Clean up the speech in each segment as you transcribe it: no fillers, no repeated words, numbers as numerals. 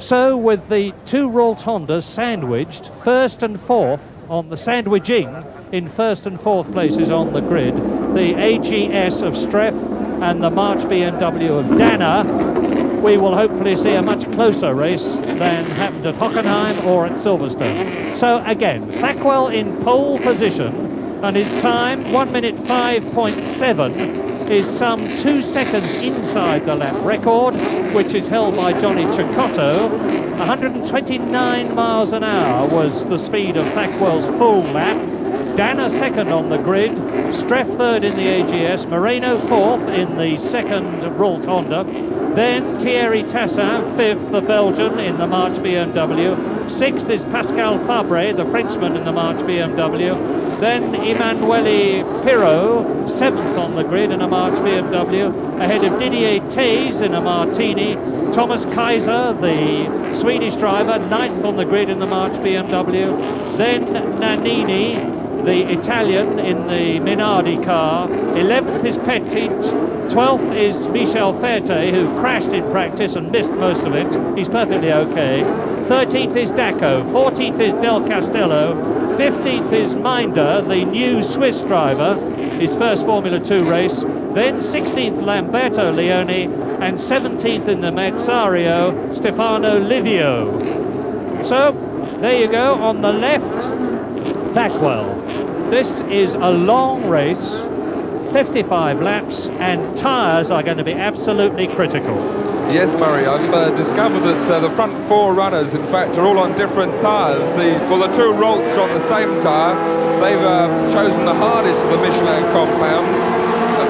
So with the two Ralt Hondas sandwiched, first and fourth on the sandwiching in first and fourth places on the grid, the AGS of Streff and the March BMW of Dana, we will hopefully see a much closer race than happened at Hockenheim or at Silverstone. So again, Thackwell in pole position, and his time, 1 minute 5.7, is some 2 seconds inside the lap record, which is held by Johnny Cecotto. 129 miles an hour was the speed of Thackwell's full lap. Dana second on the grid, Streff third in the AGS, Moreno fourth in the second Ralt Honda, then Thierry Tassin fifth, the Belgian, in the March BMW, sixth is Pascal Fabre, the Frenchman, in the March BMW, then Emanuele Pirro, seventh on the grid in a March BMW, ahead of Didier Taze in a Martini, Thomas Kaiser, the Swedish driver, ninth on the grid in the March BMW, then Nannini, the Italian, in the Minardi car, 11th is Petit, 12th is Michel Ferte, who crashed in practice and missed most of it. He's perfectly okay. 13th is Daco, 14th is Del Castello, 15th is Minder, the new Swiss driver, his first Formula 2 race, then 16th Lamberto Leone, and 17th in the Mazzario, Stefano Livio. So, there you go, on the left, Thackwell. This is a long race, 55 laps, and tyres are going to be absolutely critical. Yes, Murray, I've discovered that the front four runners, in fact, are all on different tyres. The two Ralts are on the same tyre. They've chosen the hardest of the Michelin compounds.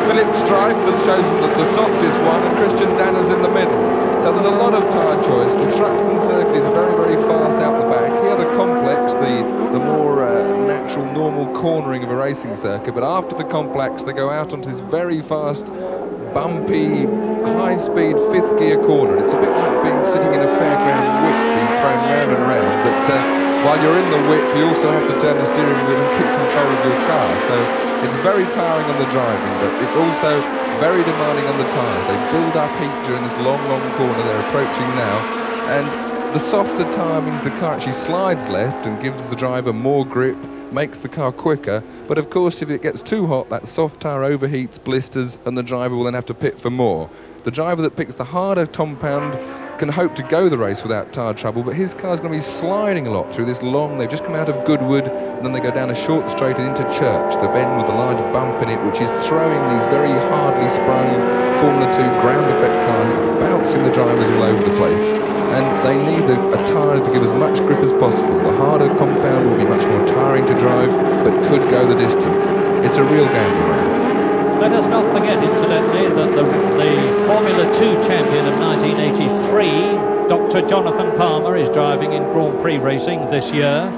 Philippe Streif has chosen the softest one, and Christian Dana's in the middle. So there's a lot of tyre choice. The Thruxton circuit is very, very fast out the back. Here the complex, the more natural, normal cornering of a racing circuit. But after the complex, they go out onto this very fast, bumpy, high-speed fifth gear corner. It's a bit like sitting in a fairground whip being thrown round and round. But while you're in the whip, you also have to turn the steering wheel and keep control of your car. So it's very tiring on the driving, but it's also very demanding on the tyres. They build up heat during this long, long corner they're approaching now. And the softer tyre means the car actually slides left and gives the driver more grip, makes the car quicker. But of course, if it gets too hot, that soft tyre overheats, blisters, and the driver will then have to pit for more. The driver that picks the harder compound can hope to go the race without tyre trouble, but his car's going to be sliding a lot through this long. They've just come out of Goodwood, and then they go down a short straight and into Church, the bend with the large bump in it, which is throwing these very hardly sprung Formula 2 ground effect cars. It's bouncing the drivers all over the place, and they need a tyre to give as much grip as possible. The harder compound will be much more tiring to drive, but could go the distance. It's a real gamble, man. Let us not forget, incidentally, that the Formula 2 champion of 1983, Dr. Jonathan Palmer, is driving in Grand Prix racing this year.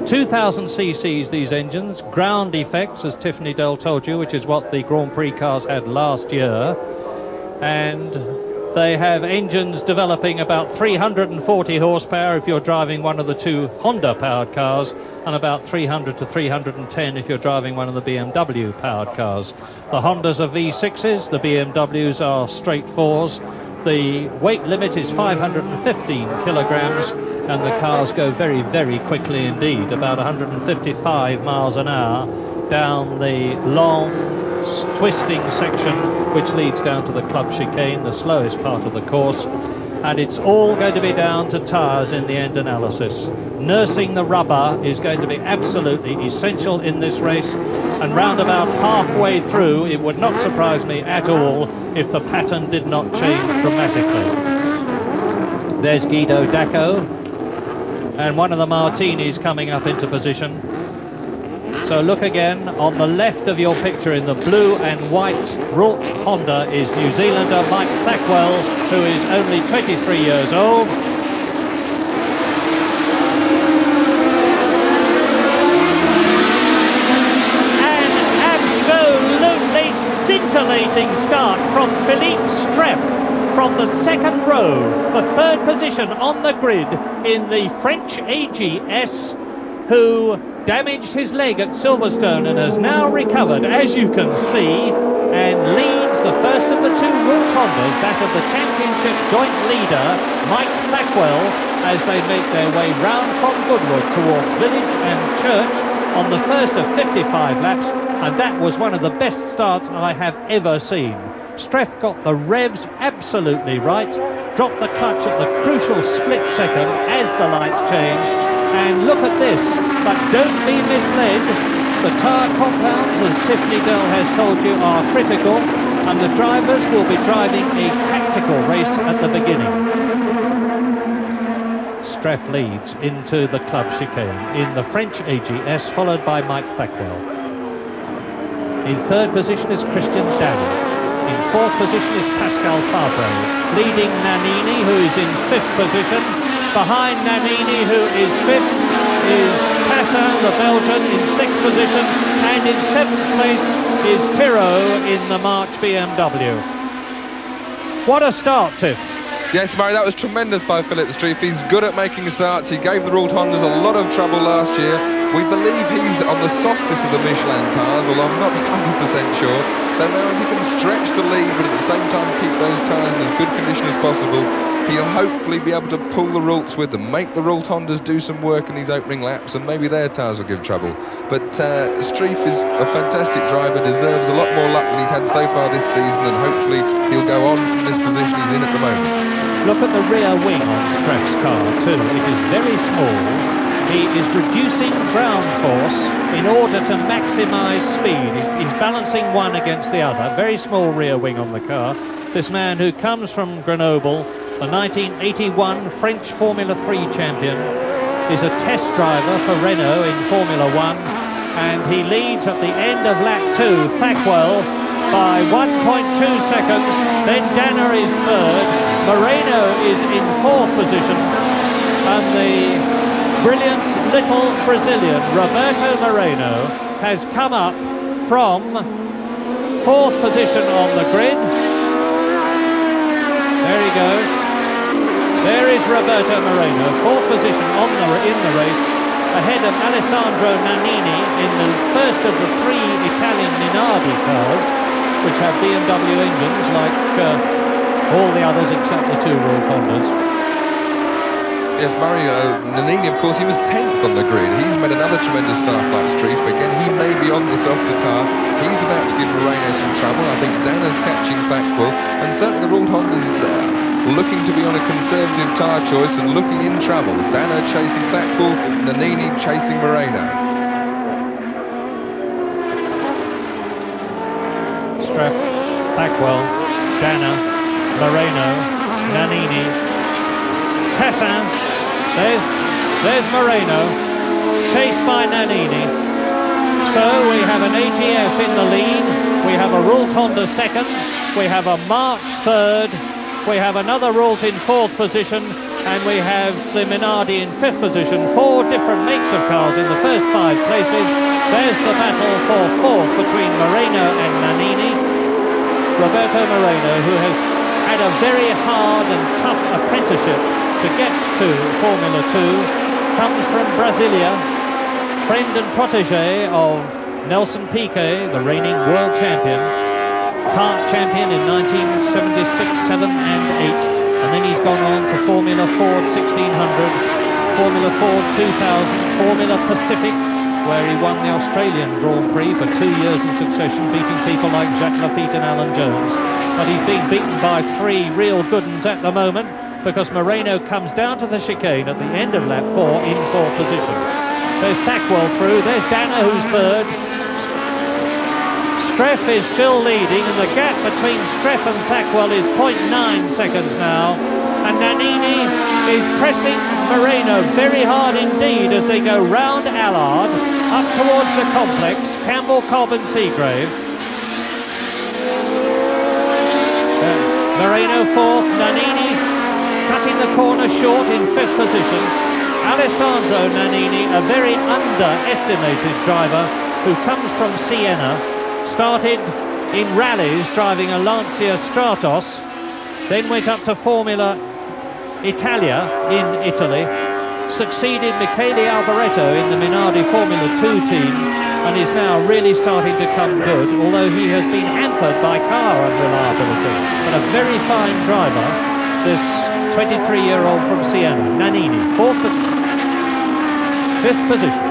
2,000 cc's, these engines, ground effects, as Tiffany Dell told you, which is what the Grand Prix cars had last year. And they have engines developing about 340 horsepower if you're driving one of the two Honda-powered cars, and about 300 to 310 if you're driving one of the BMW-powered cars. The Hondas are V6s, the BMWs are straight 4s. The weight limit is 515 kilograms, and the cars go very, very quickly indeed, about 155 miles an hour down the long, twisting section which leads down to the club chicane, the slowest part of the course. And it's all going to be down to tyres in the end analysis. Nursing the rubber is going to be absolutely essential in this race, and round about halfway through, it would not surprise me at all if the pattern did not change dramatically. There's Guido Daco, and one of the Martinis coming up into position. So look again, on the left of your picture in the blue and white Ralt Honda is New Zealander Mike Thackwell, who is only 23 years old. An absolutely scintillating start from Philippe Streff from the second row, the third position on the grid in the French AGS. who damaged his leg at Silverstone and has now recovered, as you can see, and leads the first of the two World Hondas, that of the championship joint leader, Mike Blackwell, as they make their way round from Goodwood towards Village and Church on the first of 55 laps, and that was one of the best starts I have ever seen. Streff got the revs absolutely right, dropped the clutch at the crucial split second as the lights changed, and look at this, but don't be misled. The tyre compounds, as Tiffany Dell has told you, are critical, and the drivers will be driving a tactical race at the beginning. Streff leads into the club chicane in the French AGS, followed by Mike Thackwell. In third position is Christian Danner. In fourth position is Pascal Fabre. Leading Nannini, who is in fifth position. Behind Nannini, who is fifth, is Tassin, the Belgian, in sixth position. And in seventh place is Pirot in the March BMW. What a start, Tiff. Yes, Murray, that was tremendous by Philip Streif. He's good at making starts. He gave the Rult Hondas a lot of trouble last year. We believe he's on the softest of the Michelin tyres, although I'm not 100% sure. So now if he can stretch the lead, but at the same time keep those tyres in as good condition as possible, he'll hopefully be able to pull the Rults with them, make the Rult Hondas do some work in these opening laps, and maybe their tyres will give trouble. But Streif is a fantastic driver, deserves a lot more luck than he's had so far this season, and hopefully he'll go on from this position he's in at the moment. Look at the rear wing on Streff's car too. It is very small. He is reducing ground force in order to maximise speed. He's balancing one against the other. Very small rear wing on the car. This man, who comes from Grenoble, the 1981 French Formula 3 champion, is a test driver for Renault in Formula 1, and he leads at the end of lap 2, Thackwell, by 1.2 seconds. Then Danner is third. Moreno is in fourth position, and the brilliant little Brazilian Roberto Moreno has come up from fourth position on the grid. There he goes. There is Roberto Moreno, fourth position in the race, ahead of Alessandro Nannini in the first of the three Italian Minardi cars, which have BMW engines like all the others except the two World Hondas. Yes, Mario Nannini, of course, he was 10th on the grid. He's made another tremendous start like Streif. Again, he may be on the softer tyre. He's about to give Moreno some trouble. I think Danner's catching Thackwell, and certainly the Rult Honda's looking to be on a conservative tyre choice and looking in trouble. Danner chasing Thackwell, Nannini chasing Moreno. Streff, Thackwell, Danner, Moreno, Nannini, Tassin, there's Moreno, chased by Nannini. So we have an AGS in the lead, we have a Rult Honda second, we have a March third, we have another Rult in fourth position, and we have the Minardi in fifth position. Four different makes of cars in the first 5 places. There's the battle for fourth between Moreno and Nannini. Roberto Moreno, who has had a very hard and tough apprenticeship to get to Formula 2, comes from Brasilia, friend and protege of Nelson Piquet, the reigning world champion, kart champion in 1976, 7 and 8, and then he's gone on to Formula Ford 1600, Formula Ford 2000, Formula Pacific, where he won the Australian Grand Prix for 2 years in succession, beating people like Jacques Lafitte and Alan Jones. But he's being beaten by 3 real good ones at the moment, because Moreno comes down to the chicane at the end of lap 4 in fourth position. There's Thackwell through, there's Danner who's third. Streff is still leading, and the gap between Streff and Thackwell is 0.9 seconds now. And Nannini is pressing Moreno very hard indeed as they go round Allard, up towards the complex, Campbell, Cobb and Seagrave. Moreno fourth, Nannini cutting the corner short in fifth position. Alessandro Nannini, a very underestimated driver who comes from Siena, started in rallies driving a Lancia Stratos, then went up to Formula Italia in Italy, succeeded Michele Alboreto in the Minardi Formula 2 team and is now really starting to come good, although he has been hampered by car unreliability. But a very fine driver, this 23-year-old from Siena. Nannini, 4th position. 5th position.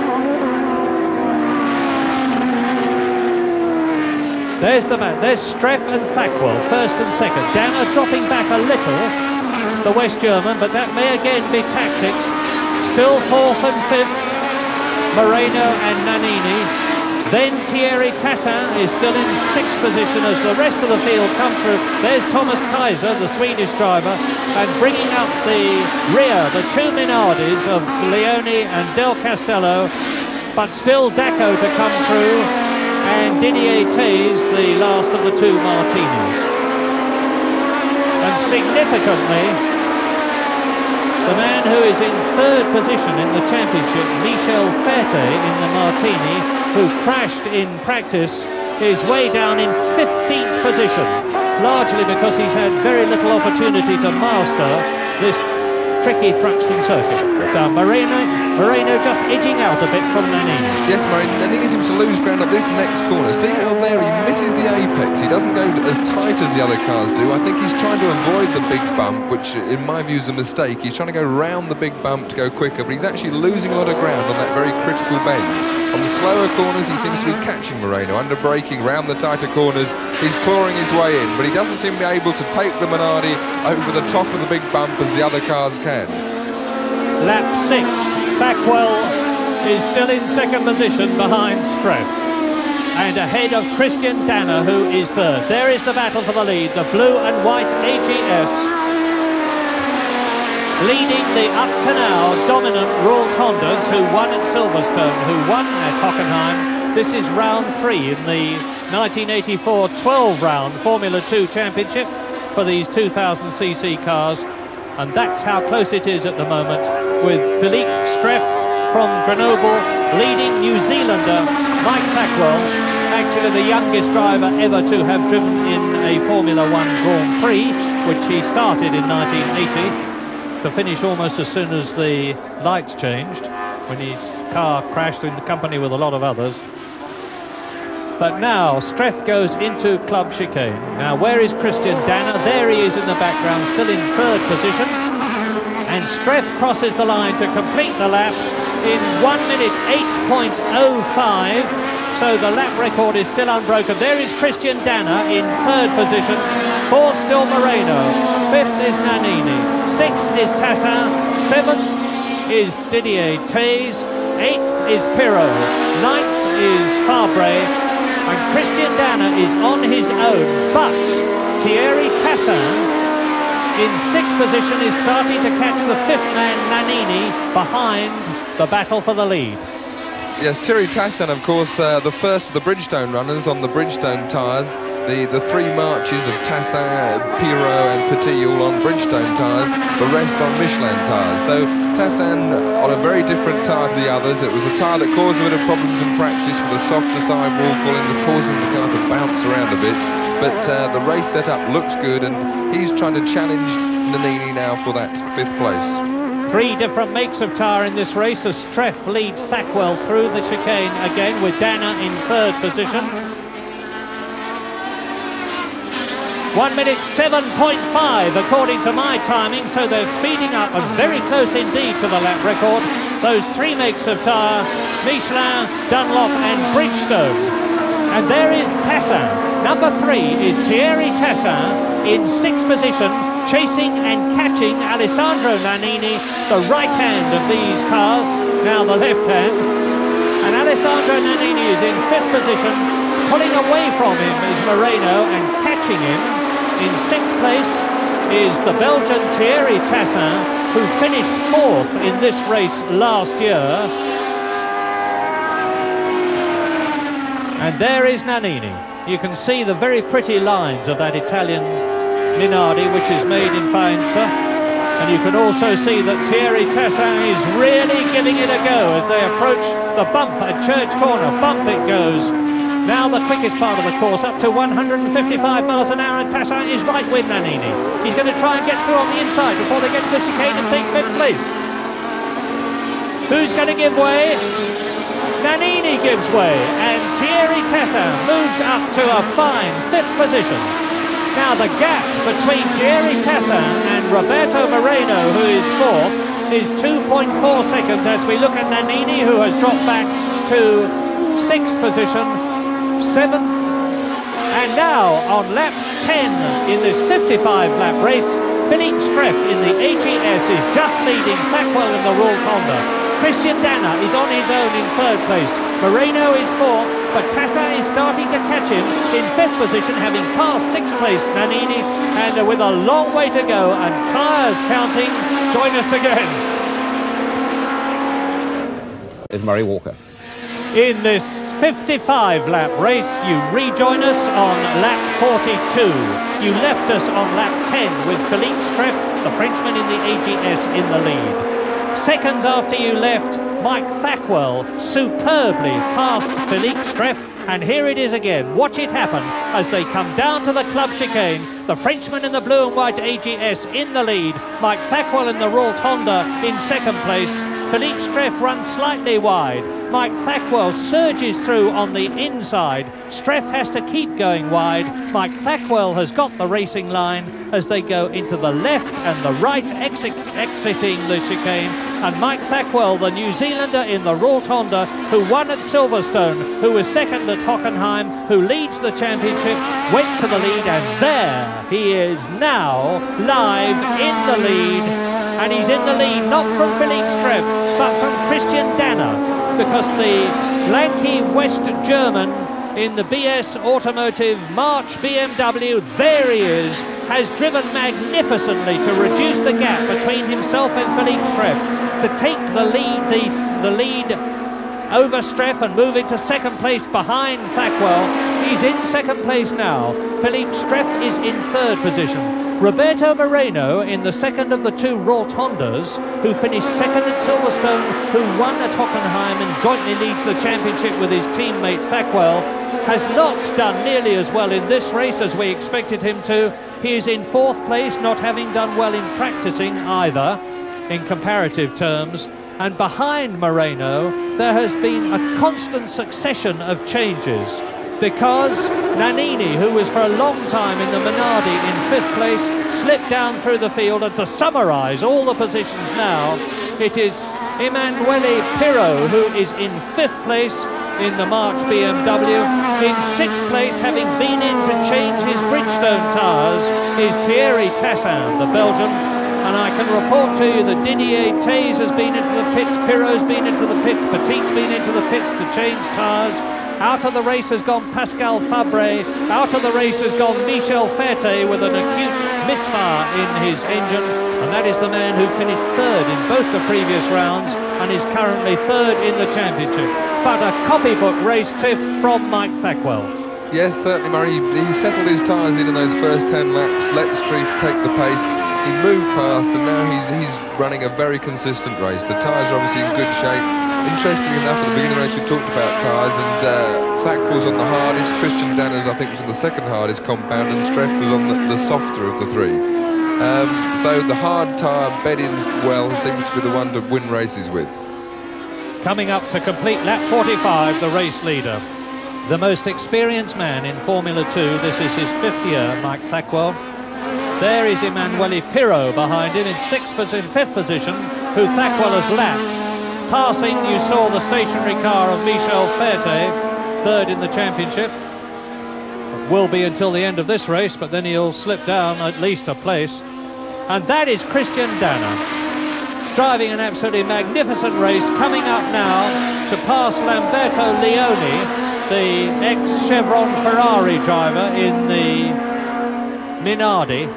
There's the man. There's Streff and Thackwell, 1st and 2nd. Danner dropping back a little, the West German, but that may again be tactics. Still 4th and 5th, Moreno and Nannini. Then Thierry Tassin is still in 6th position as the rest of the field come through. There's Thomas Kaiser, the Swedish driver, and bringing up the rear, the two Minardis of Leone and Del Castello, but still Daco to come through, and Didier Tays, the last of the two Martinis. And significantly, the man who is in 3rd position in the championship, Michel Ferte in the Martini, who crashed in practice, is way down in 15th position, largely because he's had very little opportunity to master this tricky Thruxton circuit. Moreno just edging out a bit from Nannini. Yes, Nannini seems to lose ground at this next corner. See how there he misses the apex. He doesn't go as tight as the other cars do. I think he's trying to avoid the big bump, which in my view is a mistake. He's trying to go round the big bump to go quicker, but he's actually losing a lot of ground on that very critical bend. On the slower corners, he seems to be catching Moreno. Under braking, round the tighter corners, he's clawing his way in, but he doesn't seem to be able to take the Minardi over the top of the big bump as the other cars can. Lap 6, Thackwell is still in 2nd position behind Streff, and ahead of Christian Danner, who is 3rd. There is the battle for the lead, the blue and white AGS, leading the up to now dominant Ralt Hondas, who won at Silverstone, who won at Hockenheim. This is round 3 in the 1984 12-round Formula 2 Championship for these 2000cc cars. And that's how close it is at the moment, with Philippe Streff from Grenoble leading New Zealander Mike Thackwell, actually the youngest driver ever to have driven in a Formula 1 Grand Prix, which he started in 1980, to finish almost as soon as the lights changed, when his car crashed in company with a lot of others. But now Streff goes into club chicane. Now where is Christian Danner? There he is in the background, still in 3rd position. And Streff crosses the line to complete the lap in 1 minute 8.05. So the lap record is still unbroken. There is Christian Danner in 3rd position. 4th still Moreno. 5th is Nannini. 6th is Tassin. 7th is Didier Tays. 8th is Pirot. 9th is Fabre. And Christian Danner is on his own, but Thierry Tassin in 6th position is starting to catch the 5th man, Nannini, behind the battle for the lead. Yes, Thierry Tassin, of course, the first of the Bridgestone runners on the Bridgestone tyres. The 3 marches of Tassin, Pirot and Petit all on Bridgestone tyres, the rest on Michelin tyres. So Tassin on a very different tyre to the others. It was a tyre that caused a bit of problems in practice with a softer sidewall, causing the car to bounce around a bit. But the race setup looks good, and he's trying to challenge Nannini now for that 5th place. 3 different makes of tyre in this race as Streff leads Thackwell through the chicane again, with Danner in 3rd position. 1 minute 7.5 according to my timing, so they're speeding up and very close indeed to the lap record. Those 3 makes of tyre, Michelin, Dunlop and Bridgestone. And there is Tassin. Number 3 is Thierry Tassin in 6th position, chasing and catching Alessandro Nannini, the right hand of these cars, now the left hand. And Alessandro Nannini is in 5th position. Pulling away from him is Moreno, and catching him in 6th place is the Belgian Thierry Tassin, who finished 4th in this race last year. And there is Nannini. You can see the very pretty lines of that Italian Minardi, which is made in Faenza. And you can also see that Thierry Tassin is really giving it a go as they approach the bump at Church Corner. Bump it goes. Now the quickest part of the course, up to 155 miles an hour, and Tassin is right with Nannini. He's going to try and get through on the inside before they get to the chicane and take 5th place. Who's going to give way? Nannini gives way, and Thierry Tessin moves up to a fine 5th position. Now the gap between Thierry Tessin and Roberto Moreno, who is 4th, is 2.4 seconds as we look at Nannini, who has dropped back to 6th position, 7th. And now on lap 10 in this 55-lap race, Philippe Streff in the AGS is just leading Thackwell in the Royal Honda. Christian Danner is on his own in 3rd place. Moreno is 4th, but Tassin is starting to catch him in 5th position, having passed 6th place Nannini, and with a long way to go and tyres counting. Join us again. Is Murray Walker. In this 55-lap race, you rejoin us on lap 42. You left us on lap 10 with Philippe Streff, the Frenchman in the AGS, in the lead. Seconds after you left, Mike Thackwell superbly passed Philippe Streff, and here it is again. Watch it happen as they come down to the club chicane. The Frenchman in the blue and white AGS in the lead, Mike Thackwell in the Royal Honda in 2nd place. Philippe Streff runs slightly wide. Mike Thackwell surges through on the inside. Streff has to keep going wide. Mike Thackwell has got the racing line as they go into the left and the right, exiting the chicane. And Mike Thackwell, the New Zealander in the Royal Honda, who won at Silverstone, who was 2nd at Hockenheim, who leads the championship, went to the lead, and there he is now, live in the lead. And he's in the lead, not from Philippe Streff, but from Christian Danner, because the lanky West German in the BS Automotive March BMW, there he is, has driven magnificently to reduce the gap between himself and Philippe Streff, to take the lead over Streff and move into 2nd place behind Thackwell. He's in 2nd place now. Philippe Streff is in 3rd position. Roberto Moreno in the 2nd of the 2 Royal Hondas, who finished 2nd at Silverstone, who won at Hockenheim and jointly leads the championship with his teammate Thackwell, has not done nearly as well in this race as we expected him to. He is in 4th place, not having done well in practicing either, in comparative terms. And behind Moreno, there has been a constant succession of changes, because Nannini, who was for a long time in the Minardi in 5th place, slipped down through the field. And to summarise all the positions now, it is Emanuele Pirro who is in 5th place in the March BMW. In 6th place, having been in to change his Bridgestone tyres, is Thierry Tassin, the Belgian. And I can report to you that Didier Taze has been into the pits, Pirro's been into the pits, Petit's been into the pits to change tyres. Out of the race has gone Pascal Fabre. Out of the race has gone Michel Ferte with an acute misfire in his engine. And that is the man who finished 3rd in both the previous rounds and is currently 3rd in the championship. But a copybook race tiff from Mike Thackwell. Yes, certainly, Murray. He settled his tyres in those first 10 laps, let Streif take the pace. He moved past, and now he's running a very consistent race. The tyres are obviously in good shape. Interesting enough, at the beginning of the race we talked about tyres, and Thackwell's on the hardest. Christian Danner's, I think, was on the 2nd hardest compound, and Streff was on the softer of the 3. So the hard tyre beddings well seems to be the one to win races with. Coming up to complete lap 45, the race leader, the most experienced man in Formula 2. This is his 5th year, Mike Thackwell. There is Emanuele Pirro behind him in 5th position, who Thackwell has lapped. Passing, you saw the stationary car of Michel Ferte, 3rd in the championship. Will be until the end of this race, but then he'll slip down at least a place. And that is Christian Danner, driving an absolutely magnificent race, coming up now to pass Lamberto Leoni, the ex-Chevron Ferrari driver in the Minardi.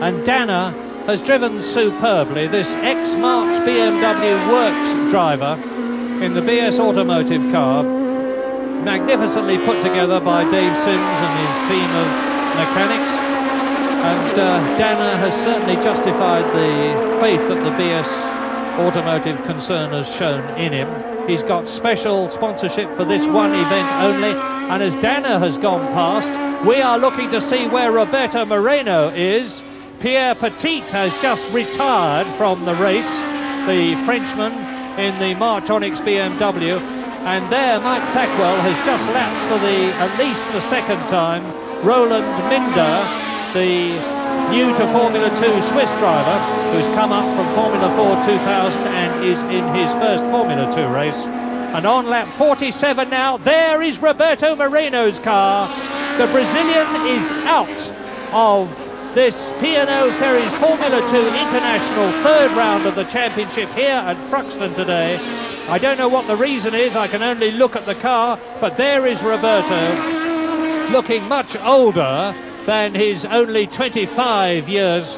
And Danner has driven superbly, this ex-March BMW Works driver in the BS Automotive car, magnificently put together by Dave Sims and his team of mechanics. And Danner has certainly justified the faith that the BS Automotive concern has shown in him. He's got special sponsorship for this one event only, and as Danner has gone past, we are looking to see where Roberto Moreno is. Pierre Petit has just retired from the race, the Frenchman, in the March Onyx BMW. And there, Mike Thackwell has just lapped for at least the second time Roland Minder, the new to Formula 2 Swiss driver, who's come up from Formula 4 2000 and is in his first Formula 2 race. And on lap 47 now, there is Roberto Moreno's car. The Brazilian is out of this P&O Ferries Formula 2 International third round of the championship here at Thruxton today. I don't know what the reason is, I can only look at the car, but there is Roberto, looking much older than his only 25 years,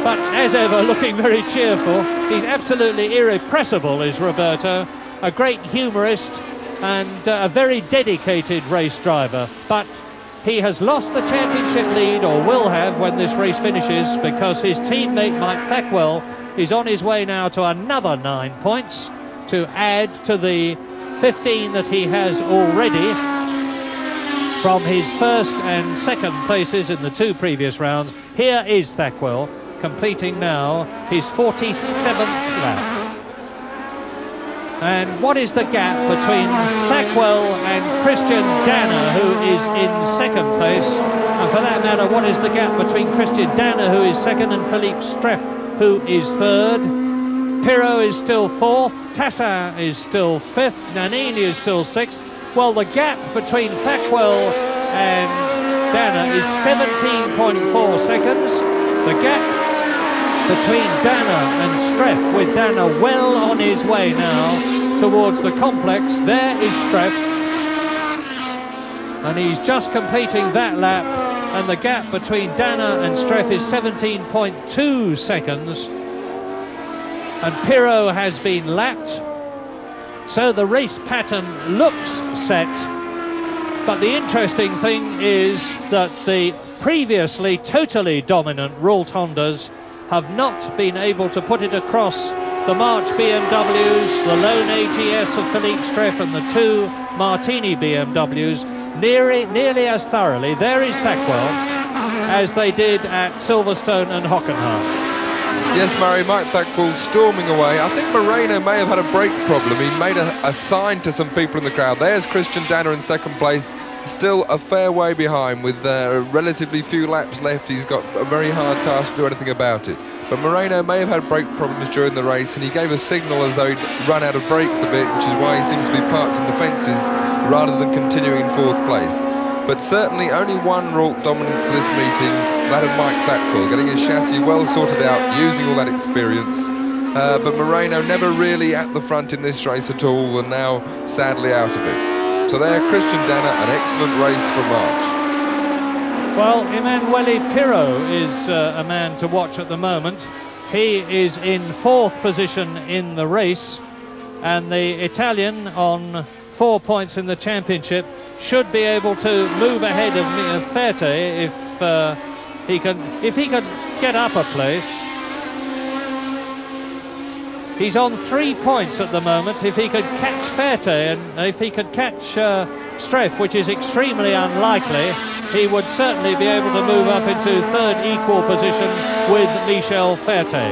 but as ever looking very cheerful. He's absolutely irrepressible, is Roberto, a great humorist and a very dedicated race driver, but he has lost the championship lead, or will have when this race finishes, because his teammate Mike Thackwell is on his way now to another 9 points to add to the 15 that he has already from his first and second places in the two previous rounds. Here is Thackwell completing now his 47th lap. And what is the gap between Thackwell and Christian Danner, who is in second place? And for that matter, what is the gap between Christian Danner, who is second, and Philippe Streff, who is third? Pirot is still fourth, Tassin is still fifth, Nannini is still sixth. Well, the gap between Thackwell and Danner is 17.4 seconds. The gap between Danner and Streff, with Danner well on his way now towards the complex. There is Streff, and he's just completing that lap, and the gap between Danner and Streff is 17.2 seconds. And Pirot has been lapped, so the race pattern looks set. But the interesting thing is that the previously totally dominant Ralt Hondas have not been able to put it across the March BMWs, the lone AGS of Philippe Streff and the two Martini BMWs nearly as thoroughly. There is Thackwell, as they did at Silverstone and Hockenheim. Yes, Murray, Mike Thackwell storming away. I think Moreno may have had a brake problem. He made a sign to some people in the crowd. There's Christian Danner in second place, still a fair way behind with relatively few laps left. He's got a very hard task to do anything about it. But Moreno may have had brake problems during the race, and he gave a signal as though he'd run out of brakes a bit, which is why he seems to be parked in the fences rather than continuing in fourth place. But certainly only one Ralt dominant for this meeting, that of Mike Thackwell, getting his chassis well sorted out, using all that experience. But Moreno never really at the front in this race at all, and now sadly out of it. So there, Christian Danner, an excellent race for March. Well, Emanuele Pirot is a man to watch at the moment. He is in fourth position in the race, and the Italian on 4 points in the championship should be able to move ahead of Ferte if he can get up a place. He's on 3 points at the moment. If he could catch Ferte, and if he could catch Streff, which is extremely unlikely, he would certainly be able to move up into third equal position with Michel Ferte.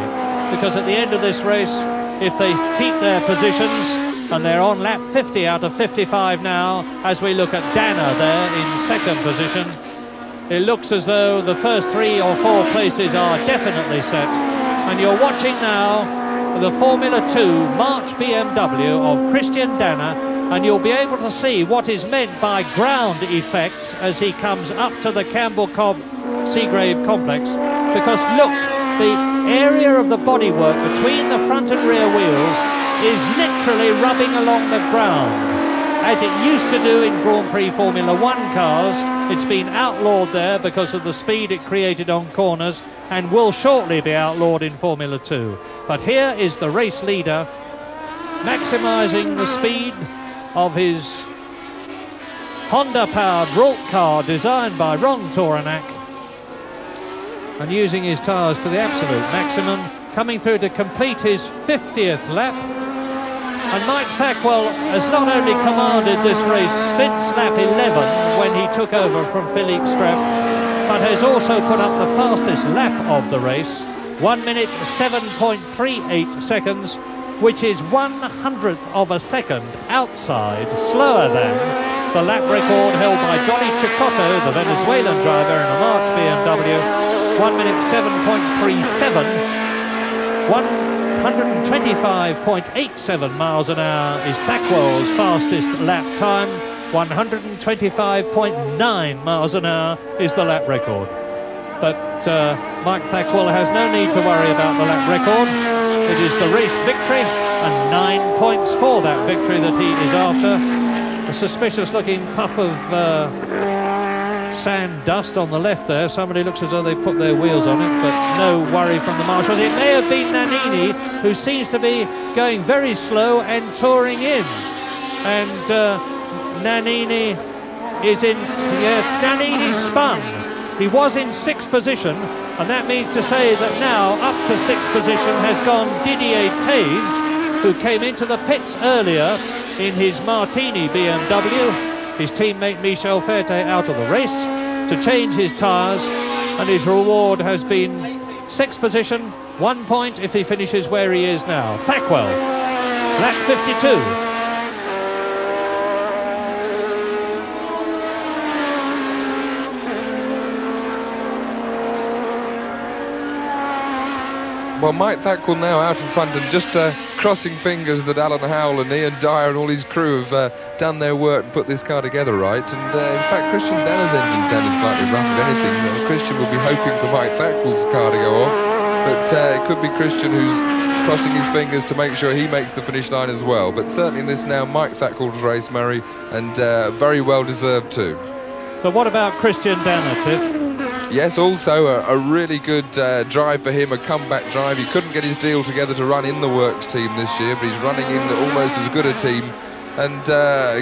Because at the end of this race, if they keep their positions, and they're on lap 50 out of 55 now, as we look at Danner there in second position, it looks as though the first 3 or 4 places are definitely set. And you're watching now the Formula 2 March BMW of Christian Danner, and you'll be able to see what is meant by ground effects as he comes up to the Campbell Cobb Seagrave complex. Because look, the area of the bodywork between the front and rear wheels is literally rubbing along the ground, as it used to do in Grand Prix Formula 1 cars. It's been outlawed there because of the speed it created on corners, and will shortly be outlawed in Formula 2. But here is the race leader, maximising the speed of his Honda-powered Ralt car designed by Ron Toranak, and using his tyres to the absolute maximum, coming through to complete his 50th lap. And Mike Thackwell has not only commanded this race since lap 11 when he took over from Philippe Streff, but has also put up the fastest lap of the race, 1 minute 7.38 seconds, which is 1/100th of a second outside, slower than the lap record held by Johnny Chicotto, the Venezuelan driver in a March BMW, 1 minute 7.37, 125.87 miles an hour is Thackwell's fastest lap time, 125.9 miles an hour is the lap record. But Mike Thackwell has no need to worry about the lap record. It is the race victory, and 9 points for that victory that he is after. A suspicious looking puff of sand dust on the left there. Somebody looks as though they put their wheels on it, but no worry from the marshals. It may have been Nannini, who seems to be going very slow and touring in. And Nannini is in, yes, Nannini's spun. He was in 6th position, and that means to say that now up to 6th position has gone Didier Taze, who came into the pits earlier in his Martini BMW. His teammate Michel Ferte out of the race to change his tyres, and his reward has been 6th position, 1 point if he finishes where he is now. Thackwell, lap 52. Well, Mike Thackwell now out in front and just crossing fingers that Alan Howell and Ian Dyer and all his crew have done their work and put this car together right. And in fact, Christian Danner's engine sounded slightly rough, if anything. Christian will be hoping for Mike Thackwell's car to go off, but it could be Christian who's crossing his fingers to make sure he makes the finish line as well. But certainly in this now Mike Thackwell's race, Murray, and very well deserved too. But what about Christian Danner, Tiff? Yes, also a really good drive for him, a comeback drive. He couldn't get his deal together to run in the Works team this year, but he's running in almost as good a team and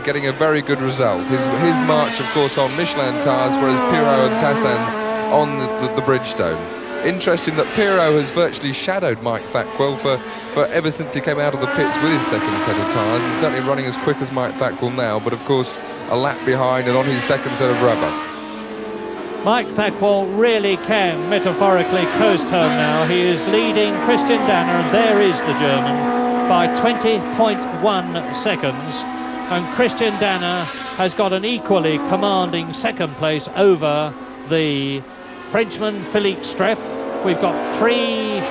getting a very good result. His march, of course, on Michelin tyres, whereas Pirot and Tassan's on the Bridgestone. Interesting that Pirot has virtually shadowed Mike Thackwell for ever since he came out of the pits with his second set of tyres, and certainly running as quick as Mike Thackwell now, but of course a lap behind and on his second set of rubber. Mike Thackwell really can metaphorically coast home now. He is leading Christian Danner, and there is the German, by 20.1 seconds. And Christian Danner has got an equally commanding second place over the Frenchman Philippe Streff. We've got three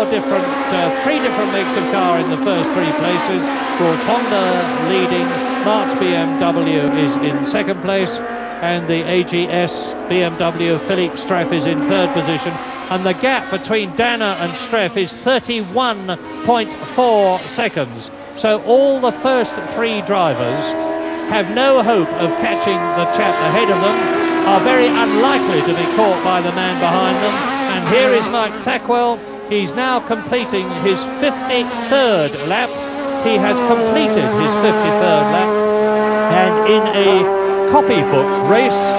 different makes of car in the first 3 places. Honda leading, March BMW is in 2nd place, and the AGS BMW Philippe Streff is in 3rd position, and the gap between Danner and Streff is 31.4 seconds. So all the first 3 drivers have no hope of catching the chap ahead of them, are very unlikely to be caught by the man behind them. And here is Mike Thackwell. He's now completing his 53rd lap. He has completed his 53rd lap, and in a copybook race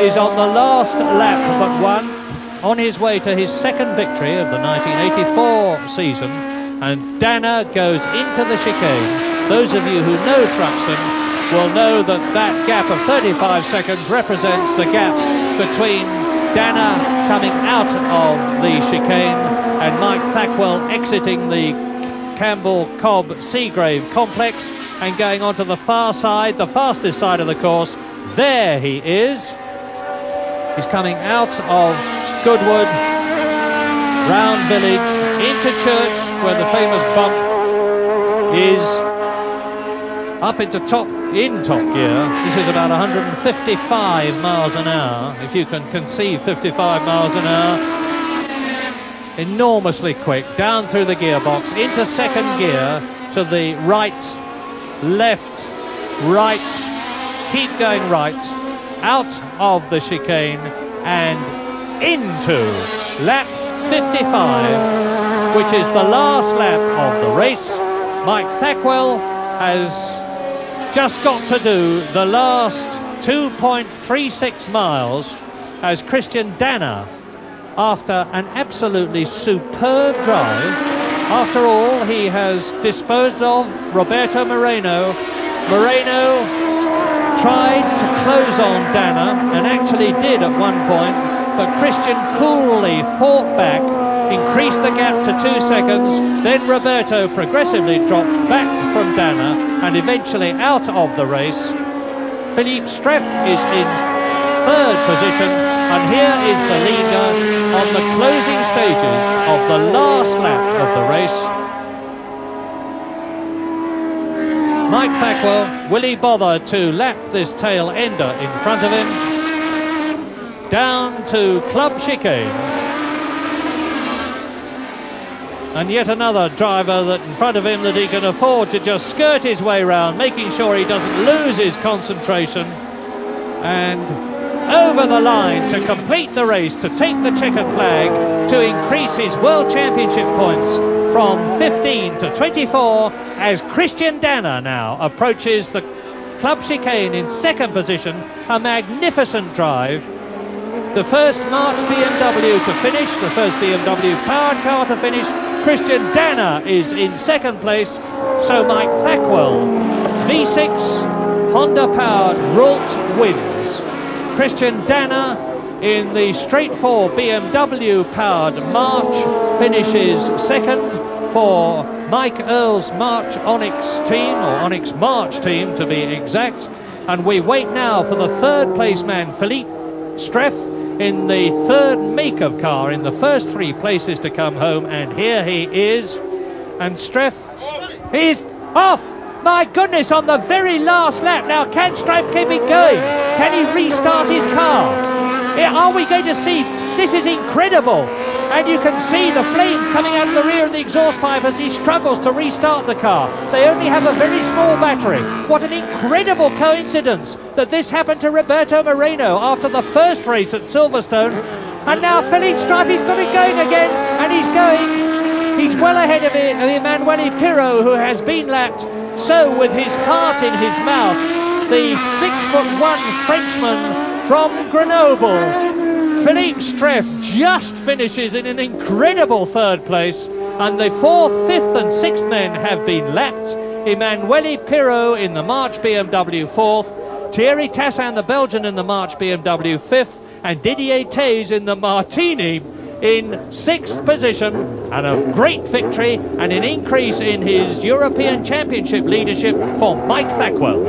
is on the last lap but one, on his way to his 2nd victory of the 1984 season. And Danner goes into the chicane. Those of you who know Thruxton will know that that gap of 35 seconds represents the gap between Danner coming out of the chicane and Mike Thackwell exiting the Campbell-Cobb-Seagrave complex and going onto the far side, the fastest side of the course. There he is. He's coming out of Goodwood, round Village, into Church, where the famous bump is, up into top gear. This is about 155 miles an hour, if you can conceive 55 miles an hour. Enormously quick, down through the gearbox, into 2nd gear, to the right, left, right, keep going right, out of the chicane and into lap 55, which is the last lap of the race. Mike Thackwell has just got to do the last 2.36 miles as Christian Danner, after an absolutely superb drive. After all, he has disposed of Roberto Moreno. Moreno tried to close on Danner and actually did at one point, but Christian coolly fought back increased the gap to 2 seconds. Then Roberto progressively dropped back from Dana and eventually out of the race. Philippe Streff is in 3rd position, and here is the leader on the closing stages of the last lap of the race. Mike Thackwell, will he bother to lap this tail ender in front of him? Down to Club Chicane. And yet another driver that in front of him that he can afford to just skirt his way round, making sure he doesn't lose his concentration. And over the line to complete the race, to take the checkered flag, to increase his World Championship points from 15 to 24, as Christian Dana now approaches the Club Chicane in 2nd position. A magnificent drive. The first March BMW to finish, the first BMW powered car to finish. Christian Dana is in 2nd place, so Mike Thackwell, V6 Honda powered Ralt wins. Christian Dana in the straight 4 BMW powered March finishes 2nd for Mike Earl's March Onyx team, or Onyx March team to be exact. And we wait now for the 3rd place man, Philippe Streff, in the 3rd make-of car, in the first 3 places to come home, and here he is. And Streff, he's off! My goodness, on the very last lap. Now, can Streff keep it going? Can he restart his car? Are we going to see? This is incredible. And you can see the flames coming out of the rear of the exhaust pipe as he struggles to restart the car. They only have a very small battery. What an incredible coincidence that this happened to Roberto Moreno after the first race at Silverstone. And now Philippe Streff, he's got it going again, and he's going. He's well ahead of Emanuele Pirro, who has been lapped. So with his heart in his mouth, the 6'1" Frenchman from Grenoble, Philippe Streff, just finishes in an incredible 3rd place, and the 4th, 5th and 6th men have been lapped. Emanuele Pirro in the March BMW 4th, Thierry Tassin the Belgian in the March BMW 5th, and Didier Taze in the Martini in 6th position, and a great victory and an increase in his European Championship leadership for Mike Thackwell.